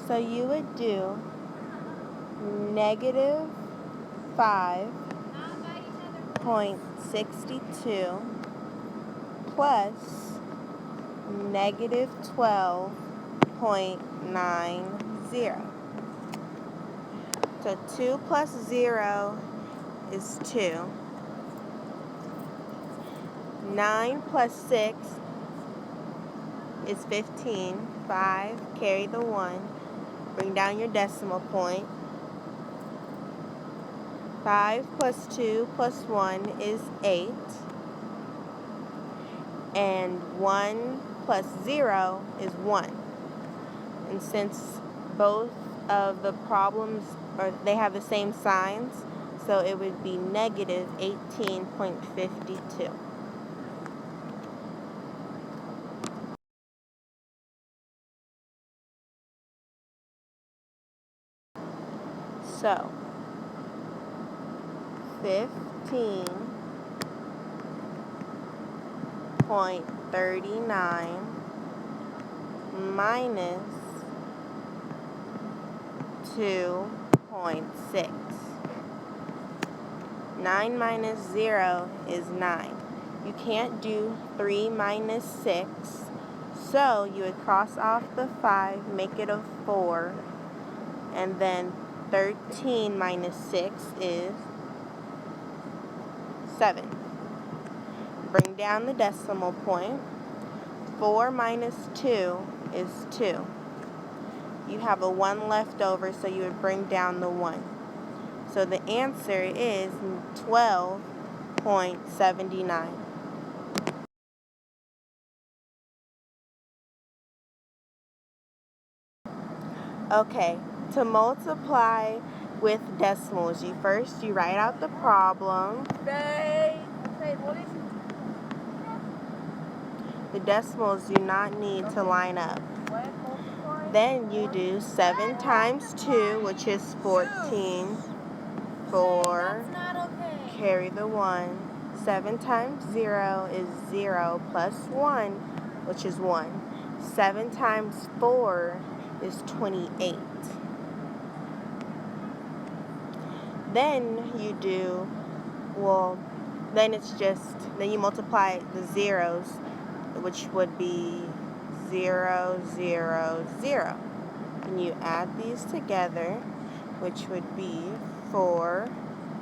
So you would do negative 5.62 plus negative 12.90. So 2 plus 0 is 2. 9 plus 6 is 15. 5, carry the 1. Bring down your decimal point. 5 plus 2 plus 1 is 8. And 1 plus 0 is 1. And since both of the problems they have the same signs, so it would be negative 18.52. So 15.39 minus 2.6. 9 minus 0 is 9. You can't do 3 minus 6, so you would cross off the 5, make it a 4, and then 13 minus 6 is 7. Bring down the decimal point. 4 minus 2 is 2. You have a 1 left over, so you would bring down the 1. So the answer is 12.79. Okay, to multiply with decimals, you write out the problem. The decimals do not need to line up. Then you do 7 times 2, which is 14. 4, carry the 1. 7 times 0 is 0 plus 1, which is 1. 7 times 4 is 28. Then you do, then you multiply the zeros, which would be 0, 0, 0. And you add these together, which would be 4,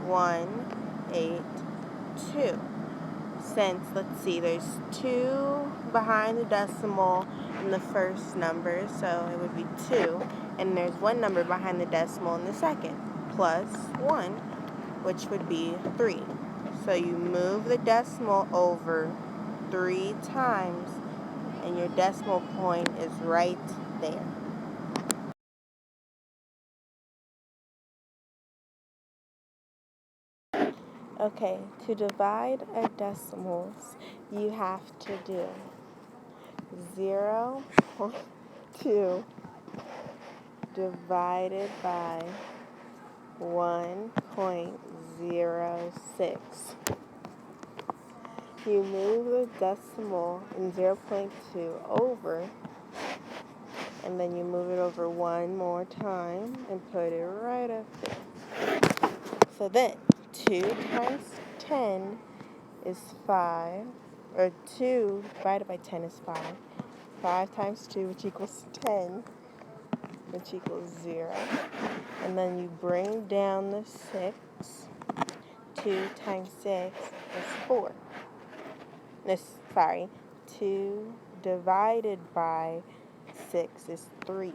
1, 8, 2. Since, let's see, there's 2 behind the decimal in the first number, so it would be 2. And there's 1 number behind the decimal in the second, plus 1, which would be 3. So you move the decimal over 3 times, and your decimal point is right there. Okay, to divide a decimals, you have to do 0.2 divided by 1.06. You move the decimal in 0.2 over, and then you move it over 1 more time and put it right up there. So then, 2 times 10 is 5, or 2 divided by 10 is 5. 5 times 2, which equals 10, which equals 0. And then you bring down the 6. 2 times 6 is 4. 2 divided by 6 is 3.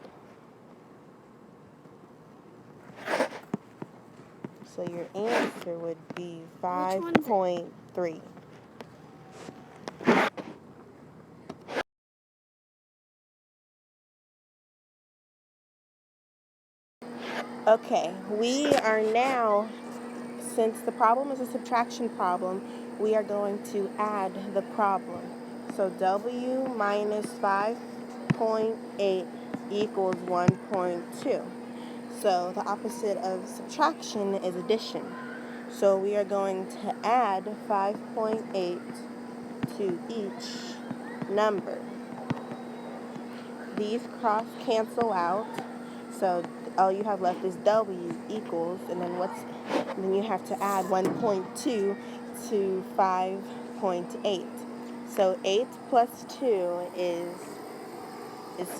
So your answer would be 5.3. Okay, we are now, since the problem is a subtraction problem, we are going to add the problem. So W minus 5.8 equals 1.2. So the opposite of subtraction is addition. So we are going to add 5.8 to each number. These cross cancel out. So all you have left is W equals, and then you have to add 1.2 to 5.8. So 8 plus 2 is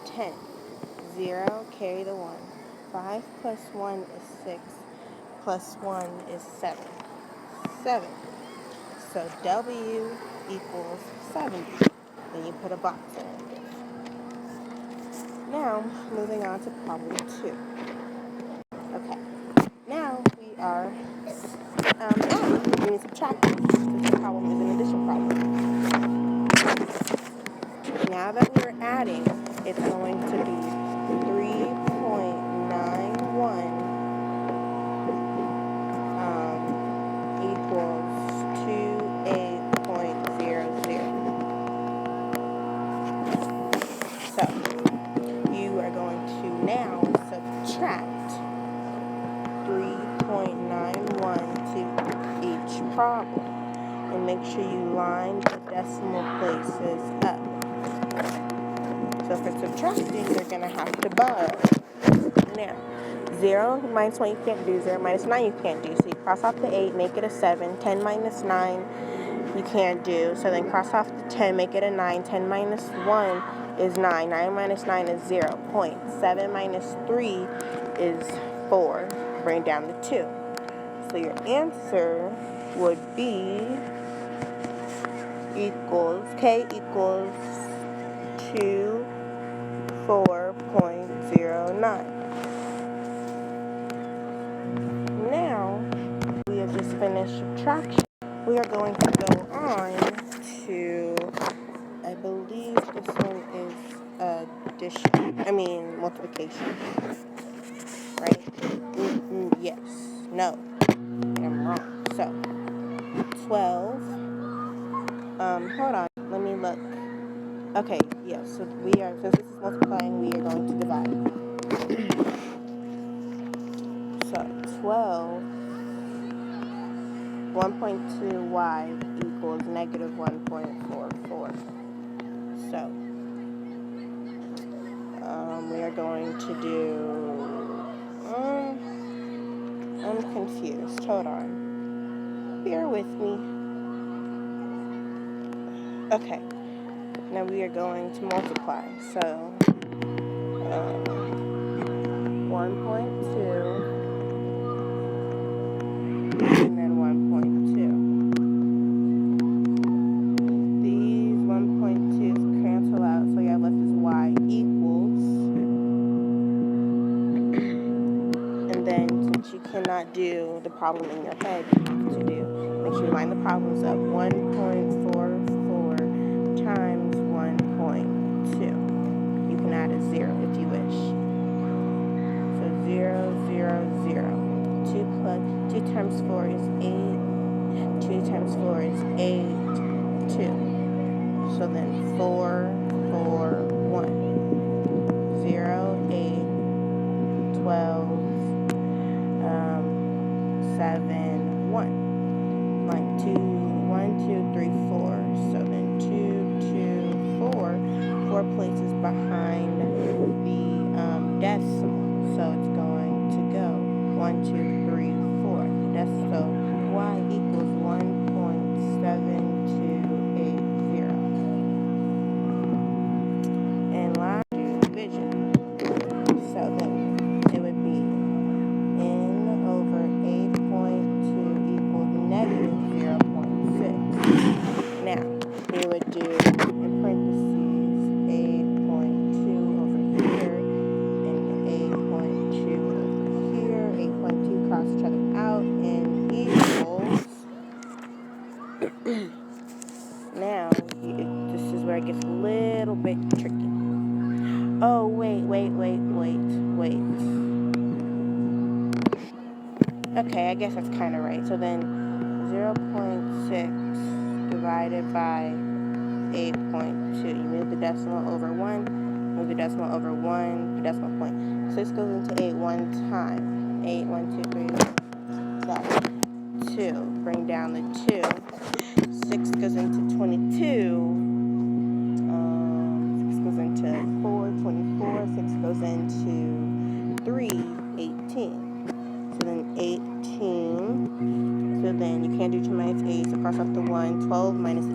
10. 0, carry the 1. 5 plus 1 is 6. Plus 1 is 7. 7. So W equals 70. Then you put a box in it. Now, moving on to problem 2. Okay. Now we are doing subtraction. This problem is an addition problem. Now that we're adding, it's going to be 3.91 equals 28.00. So you are going to now subtract 3.91 to each problem, and make sure you line the decimal places up. So for subtracting, you're going to have to bug. Now, 0 minus 1 you can't do, 0 minus 9 you can't do. So you cross off the 8, make it a 7. 10 minus 9 you can't do. So then cross off the 10, make it a 9. 10 minus 1 is 9. 9 minus 9 is 0. 7 minus 3 is 4. Bring down the 2. So your answer would be K equals 24.09. Now, we have just finished subtraction. We are going to go on to, I believe this one is multiplication. Right? Yes. No. I'm wrong. So, 12. Hold on. Let me look. Okay, yes. So since this is multiplying, we are going to divide. So, 12, 1.2y equals negative 1.44. So, we are going to do, I'm confused. Hold on. Bear with me. Okay. Now we are going to multiply. So, 1.2 and then 1.2. These 1.2's cancel out, so you have left is y equals. And then since you cannot do the problem in your head, you have to make sure you line the problems up. 1.44 times 1.2. You can add a 0 if you wish. So 0, 0, 0. 2 times 4 is 8. 2 times 4 is 8. 2. So then 4, 4, 1. 0, 8, 12, 7, 1. Like 2, 1, 2, 3, 4. So then 2, 2, 4. 4 places behind the decimal. So it's going to go 1, 2, 3, 4. So y equals 1.7280. And last, division. So then it would be n over 8.2 equals negative 0.6. Now, we would do in parentheses 8.2 over here and 8.2 over here. 8.2 cross each other out and equals. Now, this is where it gets a little bit tricky. Oh, wait. Okay, I guess that's kind of right. So then 0.6 divided by 8.2. You move the decimal over 1, move the decimal over 1, the decimal point. 6 goes into 8 one time. 8, 1, 2, 3. That's 2. Bring down the 2. 6 goes into 22. 6 goes into 4, 24. 6 goes into 3, 18. So then 18. So then you can't do 2 minus 8, so cross off the 1. 12 minus 8.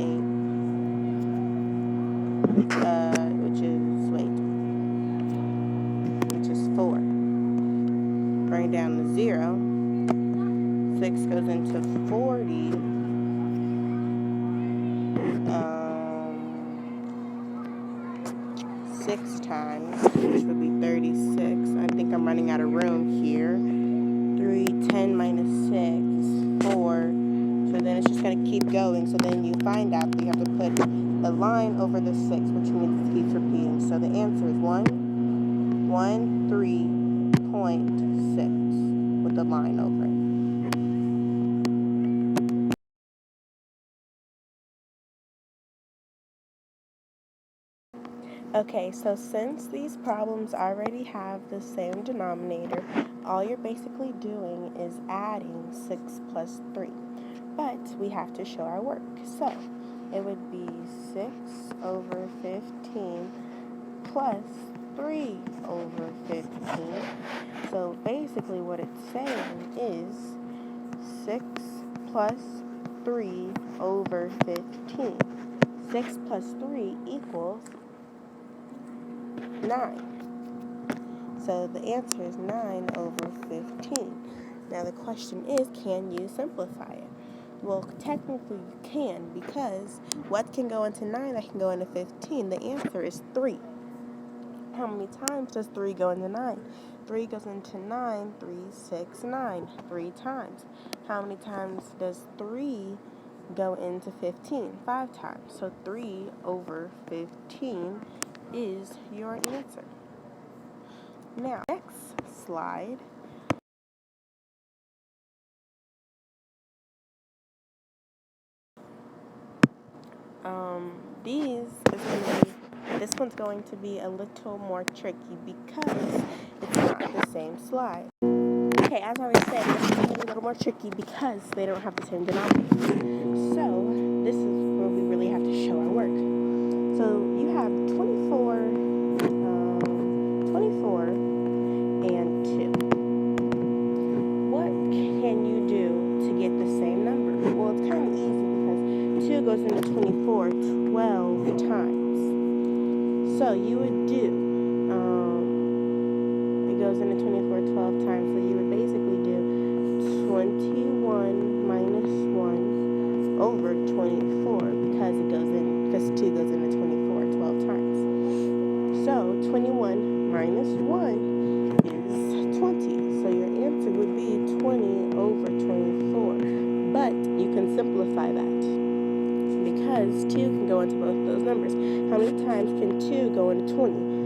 Which is 4. Bring down the 0. 6 goes into 40. 6 times, which would be 36. I think I'm running out of room here. 3, 10 minus 6, 4. So then it's just going to keep going. So then you find out that you have to put a line over the 6, which means it keeps repeating. So the answer is 113.6 with a line over it. Okay, so since these problems already have the same denominator, all you're basically doing is adding 6 plus 3. But we have to show our work. So it would be 6 over 15 plus 3 over 15. So basically what it's saying is 6 plus 3 over 15. 6 plus 3 equals 9. So the answer is 9 over 15. Now the question is, can you simplify it? Well, technically you can, because what can go into 9 that can go into 15? The answer is 3. How many times does 3 go into 9? 3 goes into 9, 3, 6, 9. 3 times. How many times does 3 go into 15? 5 times. So 3 over 15 is your answer. Now, next slide. This one's going to be a little more tricky because it's not the same slide. Okay, as I was saying, this is going to be a little more tricky because they don't have the same denominator. So, this is where we really have to show our work. So, you have 24 and 2. What can you do to get the same number? Well, it's kind of easy because 2 goes into 24 12 times. So you would do, it goes into 24 12 times, so you would basically do 21 minus 1 over 24 because 2 goes into 24 12 times. So 21 minus 1 is 20. So your answer would be 20 over 24. But you can simplify that because 2 can go into both of those numbers. How many times can 2 go into 20?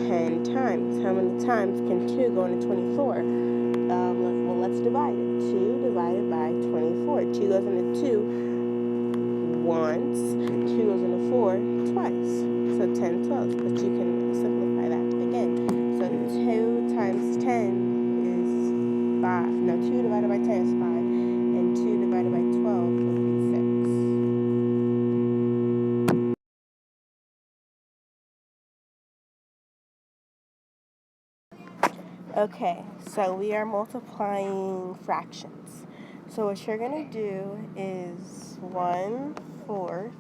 10 times. How many times can 2 go into 24? Well, let's divide it. 2 divided by 24. 2 goes into 2 once. 2 goes into 4 twice. So 10 12. But you can simplify that again. So 2 times 10 is 5. No, 2 divided by 10 is 5. And 2 divided by 12 would be 6. Okay, so we are multiplying fractions. So what you're going to do is 1/4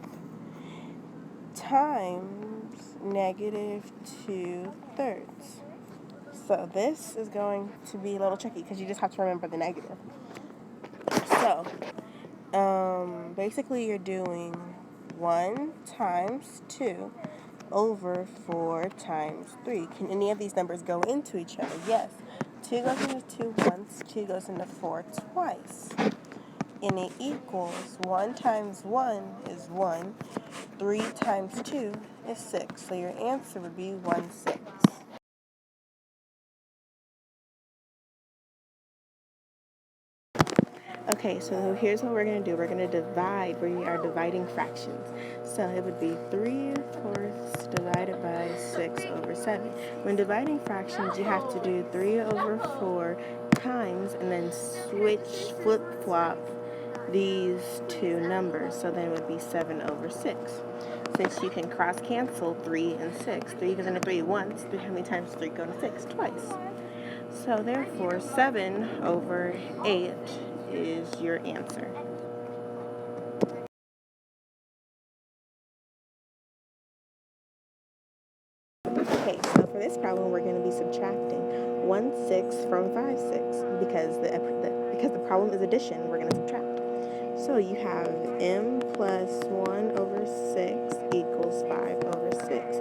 times negative 2/3. So this is going to be a little tricky because you just have to remember the negative. So basically you're doing 1 times 2 over 4 times 3. Can any of these numbers go into each other? Yes. 2 goes into 2 once, 2 goes into 4 twice. And it equals 1 times 1 is 1, 3 times 2 is 6. So your answer would be 1/6. Okay, so here's what we're going to do. We're going to divide. We are dividing fractions. So it would be 3/4 divided by 6 over 7. When dividing fractions, you have to do 3 over 4 times and then flip-flop these two numbers. So then it would be 7 over 6. Since you can cross-cancel 3 and 6. 3 goes into 3 once. How many times 3 go into 6? Twice. So therefore, 7 over 8 is your answer. Okay, so for this problem, we're going to be subtracting 1/6 from 5/6 because the problem is addition. We're going to subtract. So you have m plus 1 over 6 equals 5 over 6.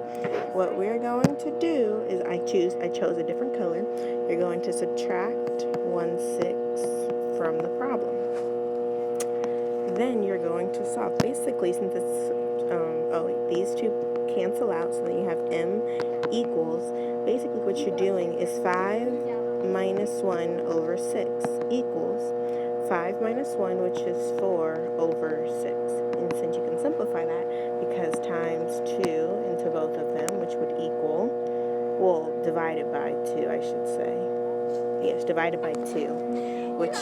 What we're going to do is I chose a different color. You're going to subtract 1/6 from the problem. Then you're going to solve. Basically, since it's these two cancel out, so then you have m equals, basically what you're doing is 5 minus 1 over 6 equals 5 minus 1, which is 4 over 6. And since you can simplify that, because times 2 into both of them, which would equal, well, divided by 2, I should say. Yes, divided by 2, which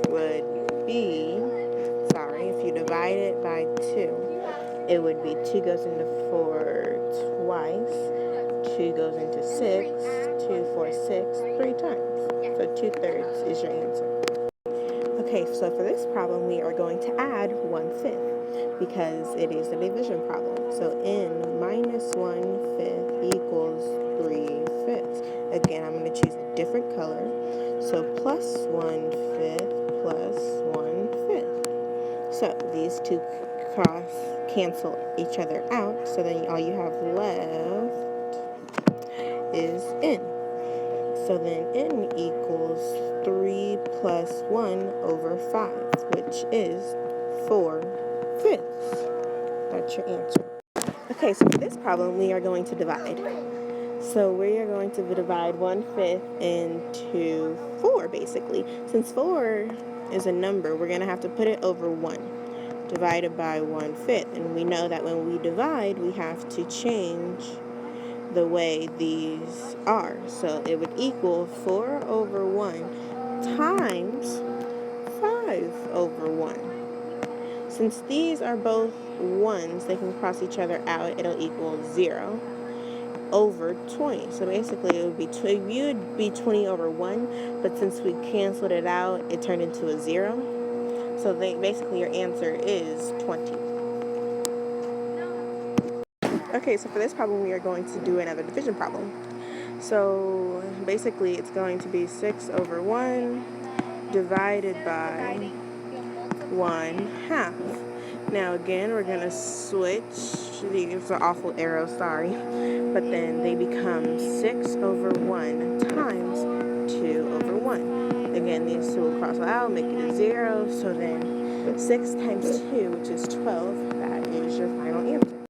would be, if you divide it by 2, it would be 2 goes into 4 twice, 2 goes into 6, 2, 4, 6, 3 times. So 2/3 is your answer. Okay, so for this problem, we are going to add 1/5 because it is a division problem. So n minus 1/5 equals 3/5. Again, I'm going to choose a different color. So plus 1/5 plus 1/5. So these two cancel each other out. So then all you have left is n. So then n equals 3 plus 1 over 5, which is 4/5. That's your answer. Okay, so for this problem, we are going to divide. So we are going to divide 1/5 into 4, basically. Since 4 is a number, we're going to have to put it over 1, divided by 1/5. And we know that when we divide, we have to change the way these are. So it would equal 4 over 1 times 5 over 1. Since these are both 1s, they can cross each other out. It'll equal 0 over 20. So basically, it would be 20 over 1, but since we canceled it out, it turned into a 0. So basically, your answer is 20. Okay, so for this problem, we are going to do another division problem. So basically, it's going to be 6 over 1 divided by 1/2. Now again, we're going to switch. These are awful arrows, sorry. But then they become 6 over 1 times 2 over 1. Again, these two will cross out, make it a 0. So then 6 times 2, which is 12, that is your final answer.